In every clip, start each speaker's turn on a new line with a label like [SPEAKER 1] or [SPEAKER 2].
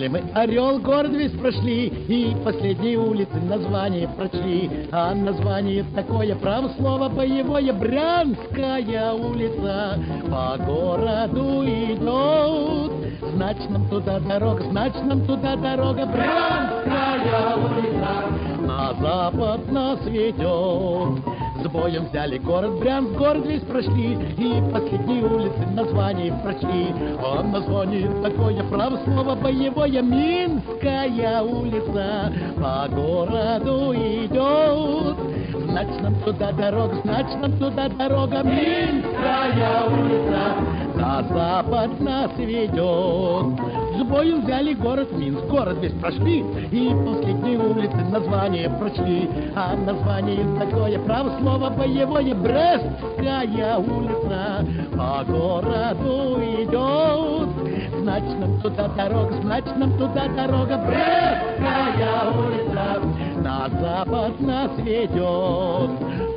[SPEAKER 1] взяли мы Орел, город весь прошли, и последние улицы название прочли. А название такое, право слово боевое, Брянская улица по городу идет. Значит, нам туда дорога, значит, нам туда дорога, Брянская улица на запад нас ведет. С боем взяли город Брянск, город весь прошли, и последние улицы название прочли. А название такое, право слово боевое, Минская улица по городу идет. Значит, нам туда дорога, значит, нам туда дорога, Минская улица на запад нас ведет. С боем взяли город Минск, город весь прошли, и последние улицы название прочли. А название такое, право слово боевое, Брестская улица по городу идет. Значит, нам туда дорога, значит, нам туда дорога, Брестская улица на запад нас ведет.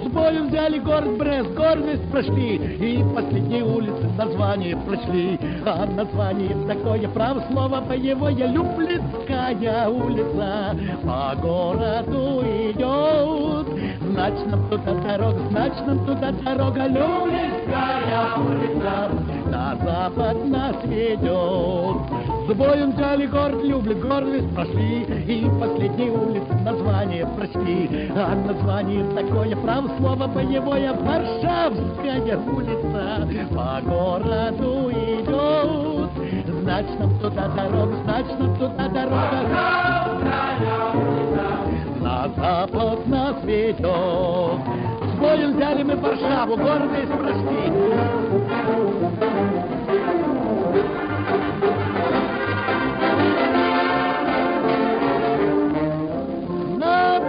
[SPEAKER 1] С боем взяли город Брест, город весь прошли, и последние улицы название прочли. А название такое, право слово боевое, Люблинская улица по городу идет. Значит, нам туда дорога, значит, нам туда дорога, Люблинская улица на запад нас ведет. С боем взяли город Люблин, город весь прошли, и последние улицы название прочли. А название такое, право слово боевое, Варшавская улица по городу идет. Значит, нам туда дорога, значит, нам туда дорога, Варшавская улица на запад нас ведет. С боем взяли мы Варшаву, город весь прошли.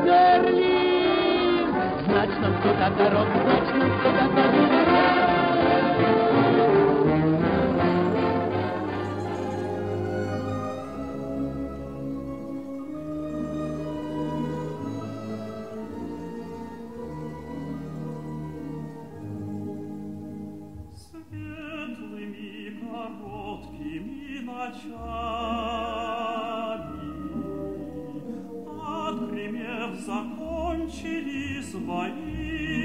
[SPEAKER 1] Берлин, значит, нам туда дорога, значит, нам туда дорога.
[SPEAKER 2] Светлыми короткими ночами, отгремев, закончились бои.